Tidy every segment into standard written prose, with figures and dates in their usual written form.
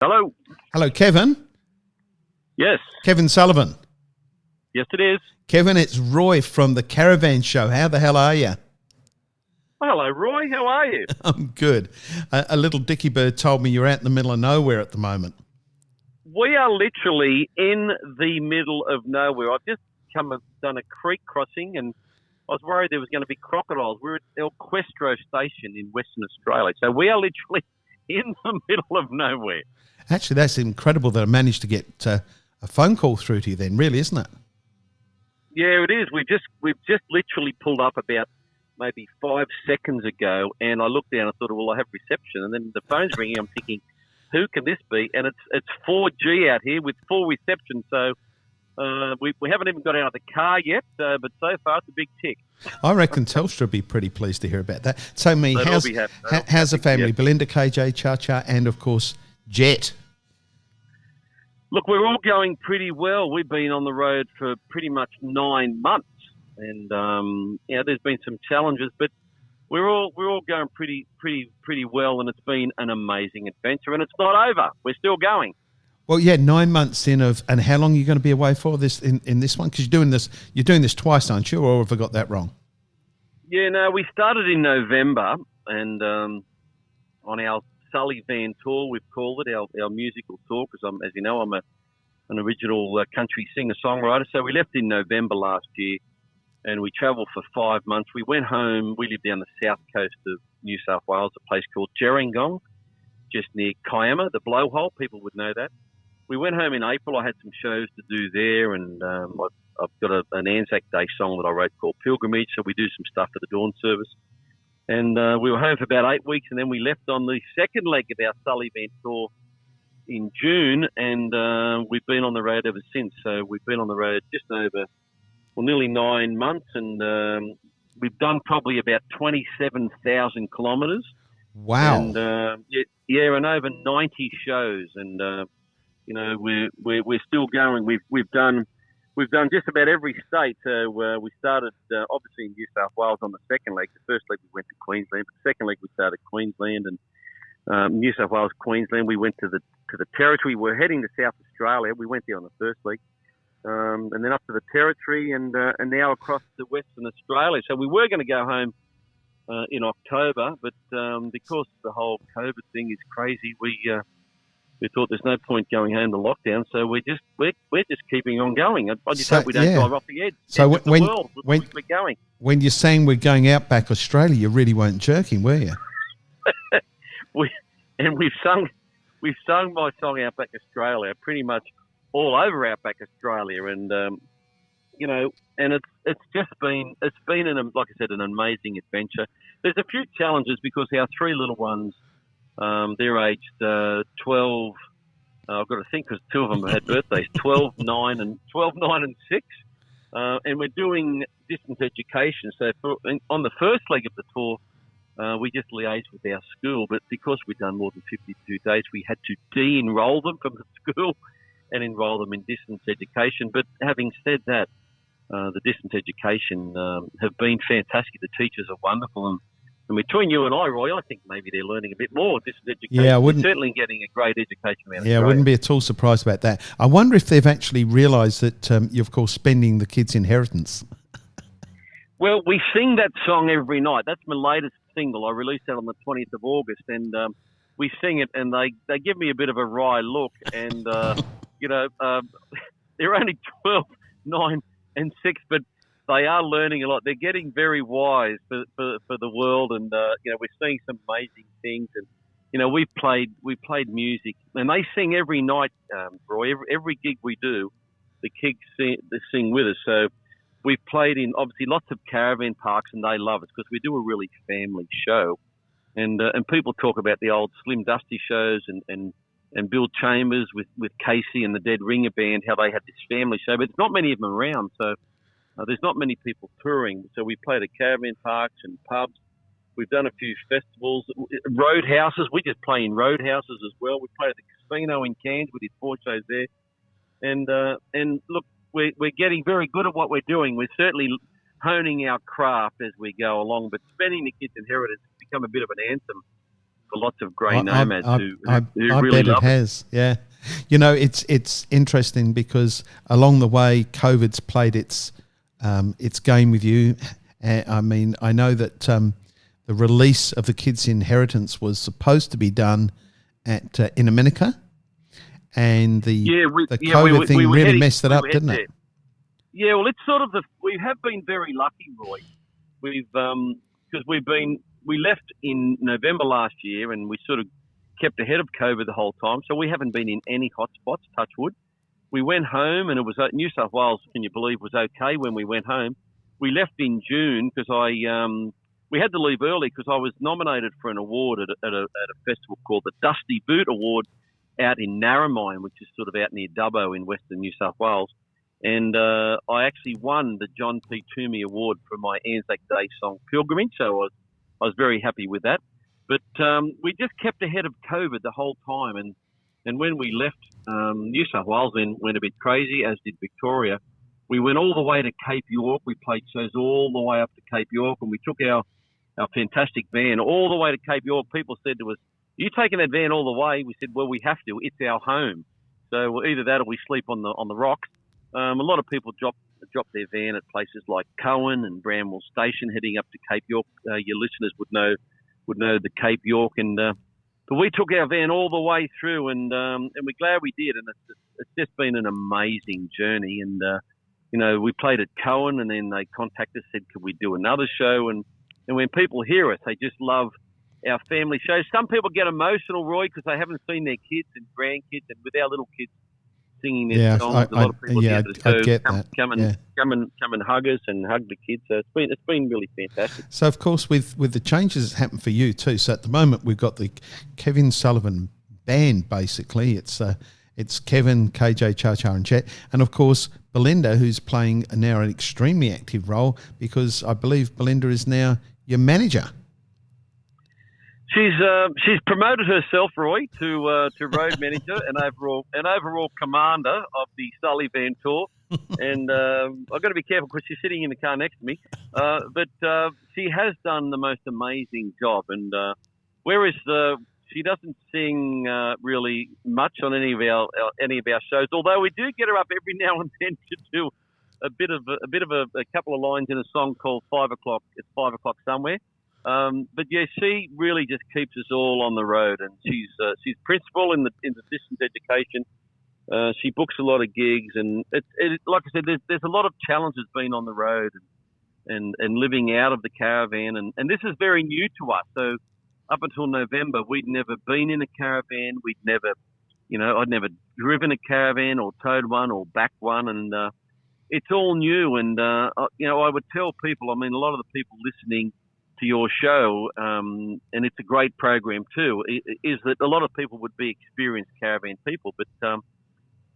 Hello. Hello, Kevin. Yes. Kevin Sullivan. Yes, it is. Kevin, it's Roy from the Caravan show. How the hell are you? Hello, Roy. How are you? I'm good. A little dicky bird told me you're out in the middle of nowhere at the moment. We are literally in the middle of nowhere. I've just done a creek crossing, and I was worried there was going to be crocodiles. We're at El Questro Station in Western Australia. So we are literally in the middle of nowhere. Actually, that's incredible that I managed to get a phone call through to you then, really, isn't it? Yeah, it is. We've just literally pulled up about maybe 5 seconds ago, and I looked down and thought, well, I have reception. And then the phone's ringing. I'm thinking, who can this be? And it's 4G out here with full reception. So we haven't even got out of the car yet, but so far it's a big tick. I reckon Telstra would be pretty pleased to hear about that. So, how's the family? Yeah. Belinda, KJ, Cha-Cha, and, of course, Jet. Look, we're all going pretty well. We've been on the road for pretty much 9 months, and there's been some challenges, but we're all going pretty well, and it's been an amazing adventure, and it's not over. We're still going. Well, yeah, 9 months in and how long are you going to be away for this in this one? Because you're doing this twice, aren't you? Or have I got that wrong? Yeah, no, we started in November, and on our Sulli-Van tour, we've called it our musical tour, because as you know, I'm an original country singer-songwriter. So we left in November last year, and we travelled for 5 months. We went home. We live down the south coast of New South Wales, a place called Gerringong, just near Kiama, the blowhole. People would know that. We went home in April. I had some shows to do there, and I've got an Anzac Day song that I wrote called Pilgrimage, so we do some stuff for the dawn service. And we were home for about 8 weeks, and then we left on the second leg of our Sulli-Van tour in June, and we've been on the road ever since. So we've been on the road just over, nearly 9 months, and we've done probably about 27,000 kilometres. Wow. And, and over 90 shows, and we're still going. We've done just about every state. So we started obviously in New South Wales on the second leg. The first leg we went to Queensland, but the second leg we started Queensland and New South Wales, Queensland. We went to the Territory. We're heading to South Australia. We went there on the first leg, and then up to the Territory, and now across to Western Australia. So we were going to go home in October, but because the whole COVID thing is crazy, we thought there's no point going home to lockdown, so we're just keeping on going. I just hope we don't drive off the edge. So when we're going, when you're saying we're going out back Australia, you really weren't jerking, were you? We've sung my song Outback Australia pretty much all over Outback Australia, and and it's been like I said, an amazing adventure. There's a few challenges because our three little ones. They're aged 12. I've got to think because two of them have had birthdays: 12, 9, and 6. And we're doing distance education. So on the first leg of the tour, we just liaised with our school, but because we've done more than 52 days, we had to de-enroll them from the school and enroll them in distance education. But having said that, the distance education have been fantastic. The teachers are wonderful, and between you and I, Roy, I think maybe they're learning a bit more distance education. Yeah, they're certainly getting a great education around Australia. I wouldn't be at all surprised about that. I wonder if they've actually realised that you're, of course, spending the kids' inheritance. Well, we sing that song every night. That's my latest single. I released that on the 20th of August, and we sing it, and they give me a bit of a wry look, and, they're only 12, 9, and 6, but they are learning a lot. They're getting very wise for the world, and we're seeing some amazing things. And we've played music, and they sing every night, Roy. Every gig we do, the kids sing with us. So we've played in obviously lots of caravan parks, and they love us because we do a really family show. And people talk about the old Slim Dusty shows and Bill Chambers with Casey and the Dead Ringer Band, how they had this family show, but there's not many of them around. So. There's not many people touring, so we played at caravan parks and pubs. We've done a few festivals, roadhouses. We just play in roadhouses as well. We played at the casino in Cairns. We did 4 shows there. And look, we're getting very good at what we're doing. We're certainly honing our craft as we go along, but spending the kids' inheritance has become a bit of an anthem for lots of grey nomads who I really bet love it has. Yeah, it's interesting because along the way, COVID's played its game with you. I mean, I know that the release of the Kids' Inheritance was supposed to be done in America, and the COVID thing really messed it up, didn't it? Yeah, well, it's sort of we have been very lucky, Roy. We've because we left in November last year, and we sort of kept ahead of COVID the whole time, so we haven't been in any hotspots. Touch wood. We went home, and it was New South Wales. Can you believe was okay when we went home? We left in June because we had to leave early because I was nominated for an award at a festival called the Dusty Boot Award out in Narromine, which is sort of out near Dubbo in Western New South Wales. And I actually won the John P. Toomey Award for my Anzac Day song Pilgrimage, so I was very happy with that. But we just kept ahead of COVID the whole time. And when we left New South Wales, then went a bit crazy, as did Victoria. We went all the way to Cape York. We played shows all the way up to Cape York, and we took our fantastic van all the way to Cape York. People said to us, "Are you taking that van all the way?" We said, "Well, we have to. It's our home. So either that or we sleep on the rocks." A lot of people drop their van at places like Cowan and Bramwell Station, heading up to Cape York. Your listeners would know the Cape York, and but we took our van all the way through, and we're glad we did. And it's just been an amazing journey. And we played at Cowan, and then they contacted us, said, "Could we do another show?" And when people hear us, they just love our family shows. Some people get emotional, Roy, because they haven't seen their kids and grandkids, and with our little kids singing their songs, a lot of people come and hug us and hug the kids. So it's been really fantastic. So of course, with the changes that happened for you too. So at the moment we've got the Kevin Sullivan band. Basically, it's Kevin, KJ, Cha-Cha, and Chet, and of course Belinda, who's playing now an extremely active role because I believe Belinda is now your manager. She's promoted herself, Roy, to road manager and overall commander of the Sulli-Van tour. And I've got to be careful because she's sitting in the car next to me. But she has done the most amazing job. And whereas she doesn't sing really much on any of our shows, although we do get her up every now and then to do a couple of lines in a song called 5 o'clock. It's 5 o'clock somewhere. But yeah, she really just keeps us all on the road, and she's principal in the distance education. She books a lot of gigs, and it like I said, there's a lot of challenges being on the road and living out of the caravan, and this is very new to us. So up until November, we'd never been in a caravan. I'd never driven a caravan or towed one or backed one, and it's all new. And I would tell people, I mean, a lot of the people listening to your show, and it's a great program too, is that a lot of people would be experienced caravan people, but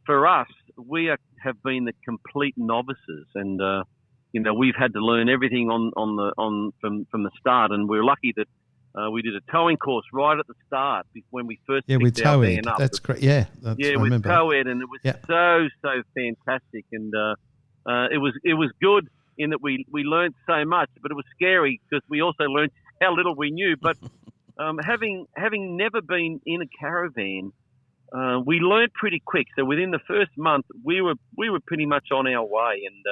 for us, we have been the complete novices, and we've had to learn everything from the start, and we're lucky that we did a towing course right at the start when we first picked our van up. That's great. Yeah, with Towed, and it was so fantastic, and it was good in that we learned so much, but it was scary because we also learned how little we knew. But having never been in a caravan, we learned pretty quick. So within the first month, we were pretty much on our way. And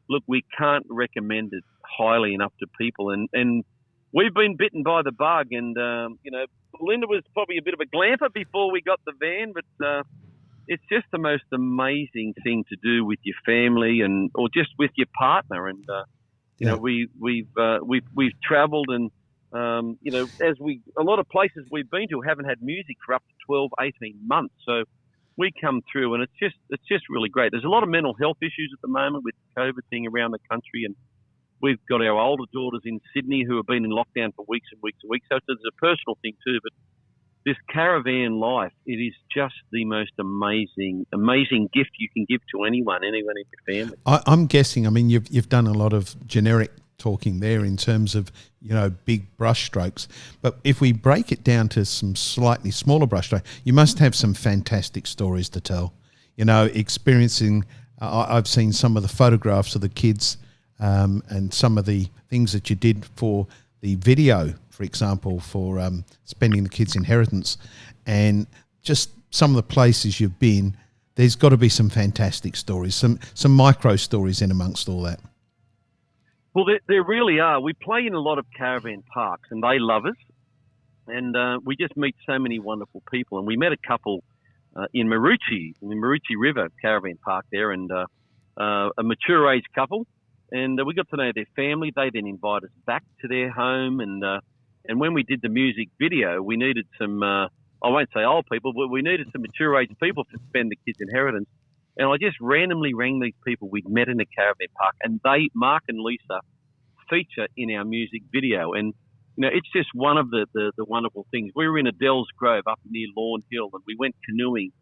look, we can't recommend it highly enough to people. And we've been bitten by the bug. And Belinda was probably a bit of a glamper before we got the van, but it's just the most amazing thing to do with your family or just with your partner. And we've travelled, and a lot of places we've been to haven't had music for up to 12, 18 months. So we come through, and it's just really great. There's a lot of mental health issues at the moment with the COVID thing around the country, and we've got our older daughters in Sydney who have been in lockdown for weeks and weeks and weeks. So it's a personal thing too, but this caravan life, it is just the most amazing gift you can give to anyone in your family. I'm guessing, I mean, you've done a lot of generic talking there in terms of, big brush strokes. But if we break it down to some slightly smaller brush strokes, you must have some fantastic stories to tell. Experiencing, I've seen some of the photographs of the kids and some of the things that you did for video, for example, for spending the kids' inheritance, and just some of the places you've been. There's got to be some fantastic stories, some micro stories in amongst all that. Well, there really are. We play in a lot of caravan parks, and they love us. And we just meet so many wonderful people. And we met a couple in the Maroochy River Caravan Park there, and a mature age couple. And we got to know their family. They then invited us back to their home. And when we did the music video, we needed some, I won't say old people, but we needed some mature age people to spend the kids' inheritance. And I just randomly rang these people we'd met in the caravan park, and Mark and Lisa, feature in our music video. And, it's just one of the wonderful things. We were in Adele's Grove up near Lawn Hill, and we went canoeing,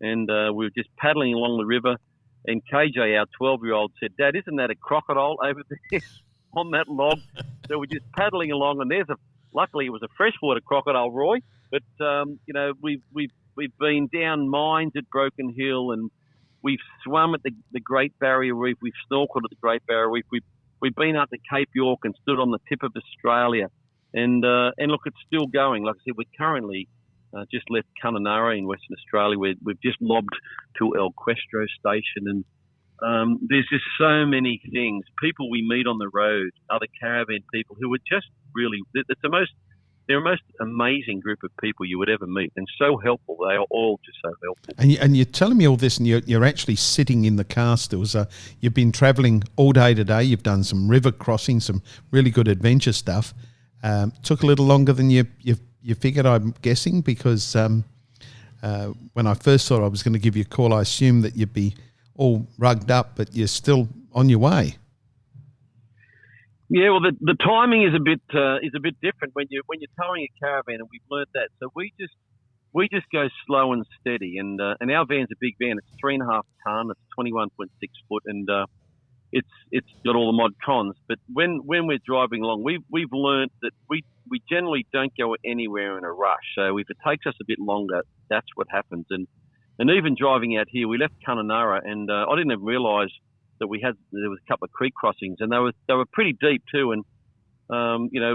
and we were just paddling along the river. And KJ, our 12-year-old, said, "Dad, isn't that a crocodile over there on that log?" So we're just paddling along, and luckily it was a freshwater crocodile, Roy. But, we've been down mines at Broken Hill, and we've swum at the Great Barrier Reef. We've snorkeled at the Great Barrier Reef. We've been up to Cape York and stood on the tip of Australia. And look, it's still going. Like I said, we're currently just left Kununurra in Western Australia. We've just lobbed to El Questro Station. And there's just so many things. People we meet on the road, other caravan people who are just really, they're a most amazing group of people you would ever meet, and so helpful. They are all just so helpful. And you're telling me all this, and you're actually sitting in the car still. So you've been travelling all day today. You've done some river crossing, some really good adventure stuff. Took a little longer than you figured, I'm guessing, because when I first thought I was going to give you a call, I assumed that you'd be all rugged up, but you're still on your way. Yeah, well, the timing is a bit different when you're towing a caravan, and we've learnt that. So we just go slow and steady, and our van's a big van. It's 3.5 ton. It's 21.6 foot, and it's got all the mod cons. But when we're driving along, we've learnt that we generally don't go anywhere in a rush. So if it takes us a bit longer, that's what happens. And even driving out here, we left Kununurra, and I didn't even realise that there was a couple of creek crossings, and they were pretty deep too. And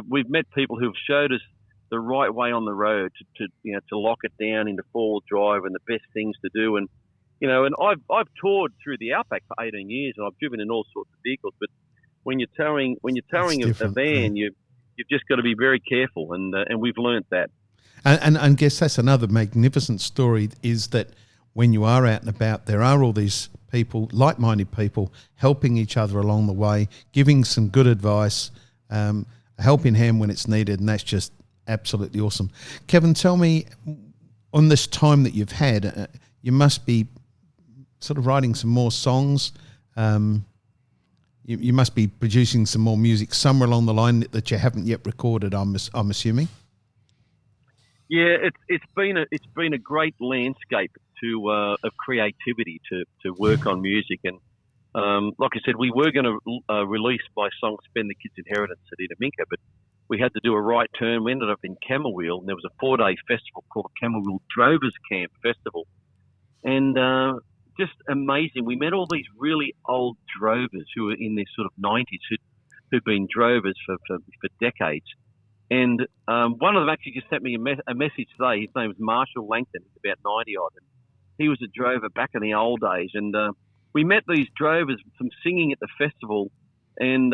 we've met people who've showed us the right way on the road to lock it down into 4-wheel drive and the best things to do. And I've toured through the outback for 18 years, and I've driven in all sorts of vehicles. But when you're towing a van, you've just got to be very careful, and we've learnt that. And I guess that's another magnificent story, is that when you are out and about, there are all these people, like-minded people, helping each other along the way, giving some good advice, a helping hand when it's needed, and that's just absolutely awesome. Kevin, tell me, on this time that you've had, you must be sort of writing some more songs. You must be producing some more music somewhere along the line that you haven't yet recorded, I'm assuming. Yeah, it's been a great landscape of creativity to work on music. And like I said, we were going to release my song "Spend the Kids' Inheritance" at Inaminka, but we had to do a right turn. We ended up in Camberwell, and there was a 4-day festival called Camberwell Drovers Camp Festival, and just amazing. We met all these really old drovers who were in their sort of 90s, who'd been drovers for decades. And one of them actually just sent me a message today. His name was Marshall Langton. He's about 90-odd. And he was a drover back in the old days. And we met these drovers from singing at the festival. And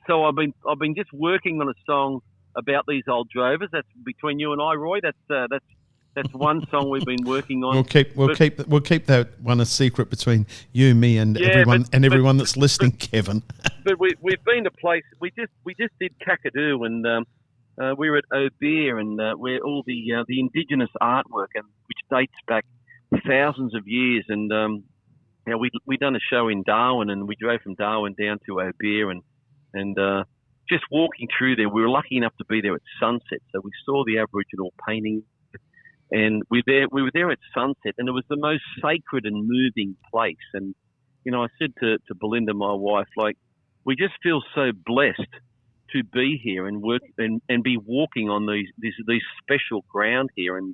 so I've been just working on a song about these old drovers. That's between you and I, Roy. That's one song we've been working on. We'll keep that one a secret between you, me, and everyone that's listening, Kevin. But we've been to places. We just did Kakadu, and we were at O'Bear, and where all the indigenous artwork, and which dates back thousands of years. And we done a show in Darwin, and we drove from Darwin down to O'Bear, and just walking through there, we were lucky enough to be there at sunset, so we saw the Aboriginal painting. And we were there at sunset, and it was the most sacred and moving place. And I said to Belinda, my wife, like, we just feel so blessed to be here and work and be walking on these special ground here. And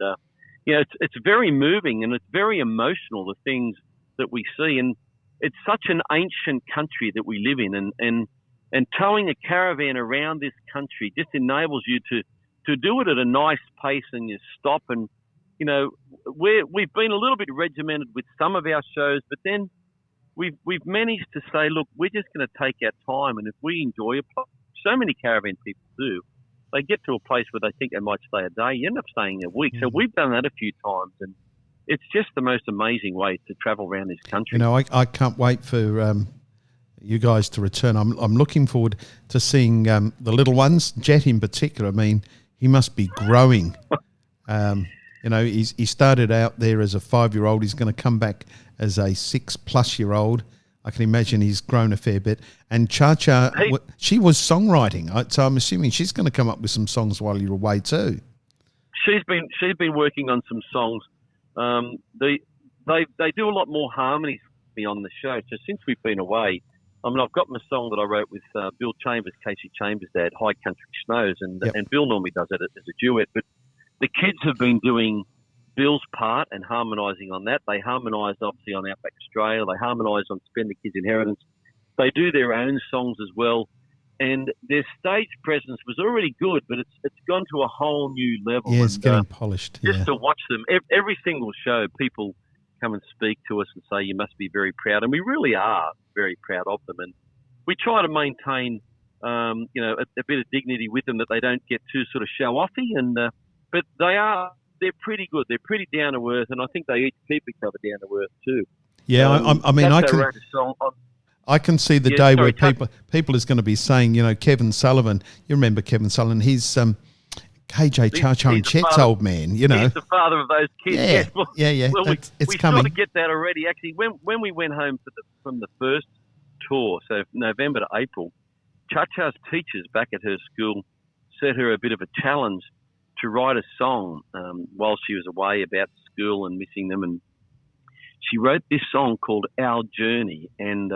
it's very moving, and it's very emotional, the things that we see. And it's such an ancient country that we live in, and And towing a caravan around this country just enables you to do it at a nice pace, and you stop. And, you know, we've been a little bit regimented with some of our shows, but then we've managed to say, look, we're just going to take our time, and if we enjoy a place, so many caravan people do, they get to a place where they think they might stay a day, you end up staying a week. So we've done that a few times, and it's just the most amazing way to travel around this country. You know, I can't wait for you guys to return. I'm looking forward to seeing the little ones, Jet in particular. I mean, he must be growing. You know, he started out there as a 5-year-old. He's going to come back as a 6+-year-old. I can imagine he's grown a fair bit. And Cha-Cha, she was songwriting, so I'm assuming she's going to come up with some songs while you're away too. She's been working on some songs. They do a lot more harmonies for me on the show. So since we've been away, I mean, I've got my song that I wrote with Bill Chambers, Casey Chambers' dad, High Country Snows, and Bill normally does it as a duet. But the kids have been doing Bill's part and harmonising on that. They harmonised obviously on Outback Australia. They harmonised on Spend the Kids' Inheritance. They do their own songs as well. And their stage presence was already good, but it's gone to a whole new level. Yeah, it's getting polished. Just to watch them, every single show, people come and speak to us and say, you must be very proud. And we really are very proud of them. And we try to maintain, you know, a bit of dignity with them, that they don't get too sort of show-offy. And but they're pretty good. They're pretty down to earth, and I think they each keep each other down to earth too. Yeah, I mean, I can see the day where people is going to be saying, you know, Kevin Sullivan. You remember Kevin Sullivan? He's KJ, Cha-Cha and Chet's old man. You know, he's the father of those kids. Yeah, yes. Well, yeah. Well, it's we coming. sort of get that already. Actually, when we went home from the first tour, so November to April, Cha-Cha's teachers back at her school set her a bit of a challenge to write a song while she was away about school and missing them. And she wrote this song called Our Journey. And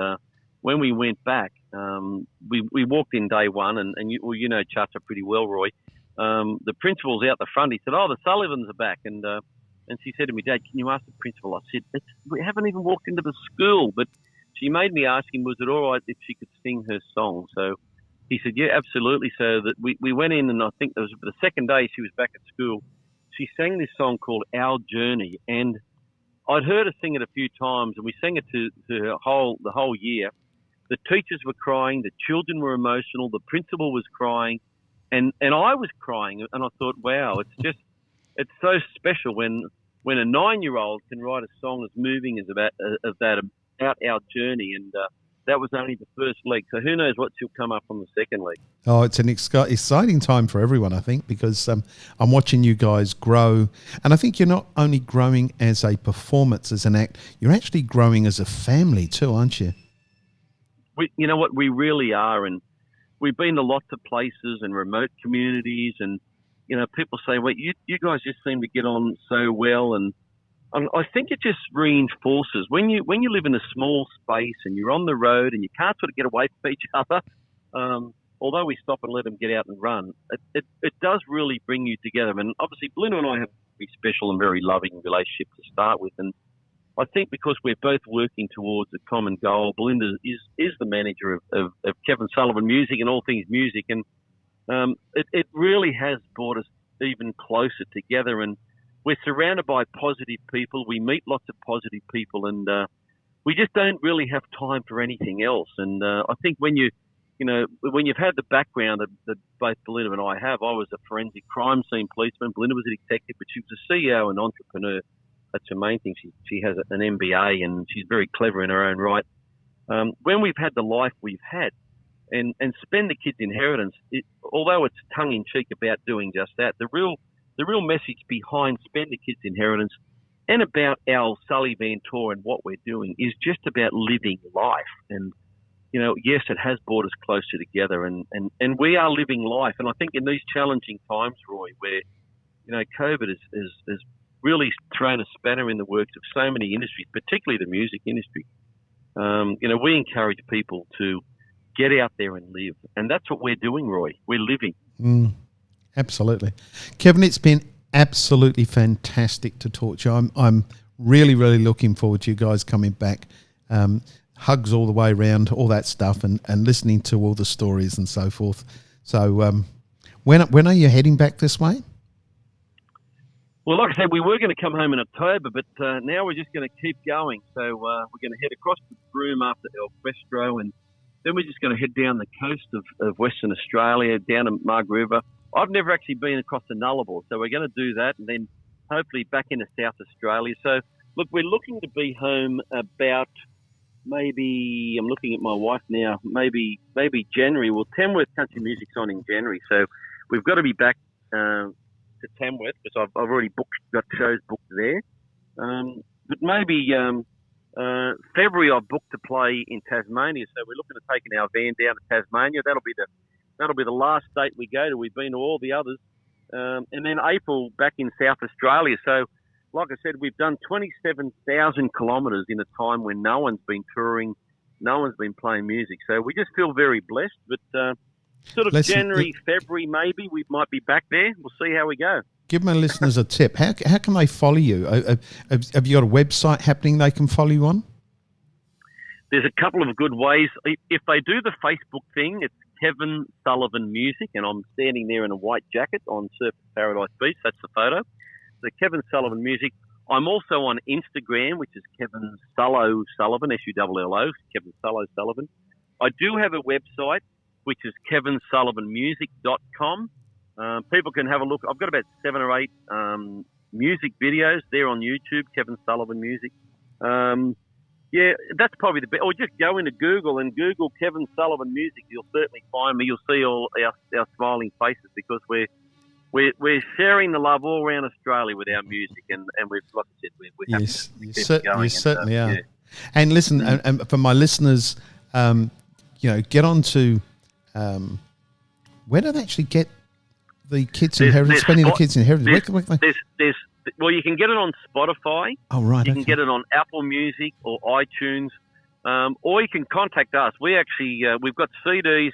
when we went back, we walked in day one, and you know Cha-Cha pretty well, Roy. The principal's out the front. He said, "Oh, the Sullivans are back." And she said to me, "Dad, can you ask the principal?" I said, "We haven't even walked into the school." But she made me ask him, was it all right if she could sing her song? So he said, yeah, absolutely. So that we went in, and I think it was the second day she was back at school. She sang this song called Our Journey, and I'd heard her sing it a few times, and we sang it to the whole year. The teachers were crying, the children were emotional, the principal was crying, and I was crying, and I thought, wow, it's so special when a 9-year-old can write a song as moving as about our journey, and that was only the first leg. So who knows what she'll come up on the second leg. Oh, it's an exciting time for everyone, I think, because I'm watching you guys grow. And I think you're not only growing as a performance, as an act, you're actually growing as a family too, aren't you? You know what? We really are. And we've been to lots of places and remote communities. And, you know, people say, well, you guys just seem to get on so well. And I think it just reinforces when you live in a small space and you're on the road and you can't sort of get away from each other. Although we stop and let them get out and run, it does really bring you together. And obviously, Belinda and I have a very special and very loving relationship to start with. And I think because we're both working towards a common goal, Belinda is the manager of Kevin Sullivan Music and all things music, and it really has brought us even closer together. And we're surrounded by positive people. We meet lots of positive people, and we just don't really have time for anything else. And I think when you've had the background that both Belinda and I have, I was a forensic crime scene policeman. Belinda was a detective, but she was a CEO and entrepreneur. That's her main thing. She has an MBA, and she's very clever in her own right. When we've had the life we've had, and Spend the Kids' Inheritance, although it's tongue-in-cheek about doing just that, the real message behind Spend the Kids' Inheritance and about our Sulli-Van tour and what we're doing is just about living life. And, you know, yes, it has brought us closer together, and we are living life. And I think in these challenging times, Roy, where, you know, COVID has really thrown a spanner in the works of so many industries, particularly the music industry, you know, we encourage people to get out there and live. And that's what we're doing, Roy. We're living. Absolutely. Kevin, it's been absolutely fantastic to talk to you. I'm really, really looking forward to you guys coming back. hugs all the way around, all that stuff, and listening to all the stories and so forth. So when are you heading back this way? Well, like I said, we were going to come home in October, but now we're just going to keep going. So we're going to head across the Broome after El Questro, and then we're just going to head down the coast of Western Australia, down to Mug River. I've never actually been across the Nullarbor, so we're going to do that, and then hopefully back into South Australia. So, look, we're looking to be home about maybe, I'm looking at my wife now, maybe January. Well, Tamworth Country Music's on in January, so we've got to be back to Tamworth, because I've already got shows booked there. But maybe February I've booked to play in Tasmania, so we're looking at taking our van down to Tasmania. That'll be the last state we go to. We've been to all the others, and then April back in South Australia. So, like I said, we've done 27,000 kilometres in a time when no one's been touring, no one's been playing music. So we just feel very blessed. But sort of January, February, maybe we might be back there. We'll see how we go. Give my listeners a tip. How can they follow you? Have you got a website happening they can follow you on? There's a couple of good ways. If they do the Facebook thing, it's Kevin Sullivan Music, and I'm standing there in a white jacket on Surf Paradise Beach. That's the photo. So Kevin Sullivan Music. I'm also on Instagram, which is Kevin Sullo Sullivan, Sullo, Kevin Sullo Sullivan. I do have a website, which is kevinsullivanmusic.com. People can have a look. I've got about 7 or 8 music videos there on YouTube, Kevin Sullivan Music. Yeah, that's probably the best. Or just go into Google and Google Kevin Sullivan Music. You'll certainly find me. You'll see all our smiling faces, because we're sharing the love all around Australia with our music, and we've, like I said, we're yes, you certainly are. Yeah. And listen, and for my listeners, get on to where do they actually get the Kids Inheritance? Spending the Kids Inheritance. Well, you can get it on Spotify. Oh, right. You can get it on Apple Music or iTunes, or you can contact us. We actually we've got CDs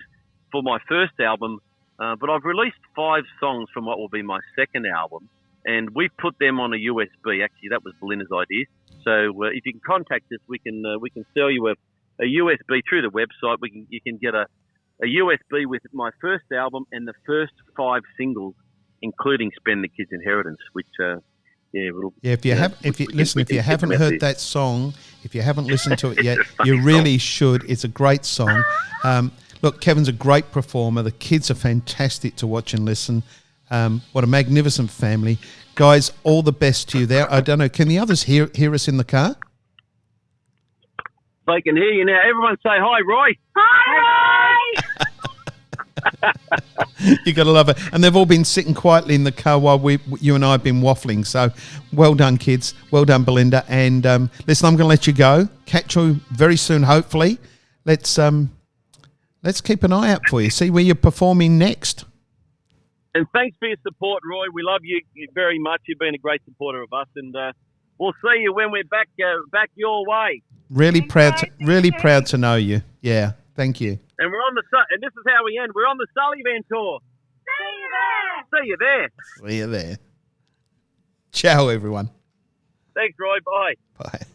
for my first album, but I've released 5 songs from what will be my second album, and we put them on a USB. Actually, that was Belinda's idea. So if you can contact us, we can sell you a USB through the website. You can get a USB with my first album and the first 5 singles, including "Spend the Kids' Inheritance," which if you haven't heard that song, if you haven't listened to it yet, you really should. It's a great song. Look, Kevin's a great performer. The kids are fantastic to watch and listen. What a magnificent family, guys! All the best to you there. I don't know. Can the others hear us in the car? They can hear you now. Everyone say hi, Roy. Hi, Roy. You got to love it. And they've all been sitting quietly in the car while you and I have been waffling. So well done, kids. Well done, Belinda. And listen, I'm going to let you go. Catch you very soon, hopefully. Let's keep an eye out for you. See where you're performing next. And thanks for your support, Roy. We love you very much. You've been a great supporter of us, and we'll see you when we're back your way. Really proud to know you. Yeah, thank you. And and this is how we end. We're on the Sulli-Van tour. See you there. See you there. Ciao, everyone. Thanks, Roy. Bye. Bye.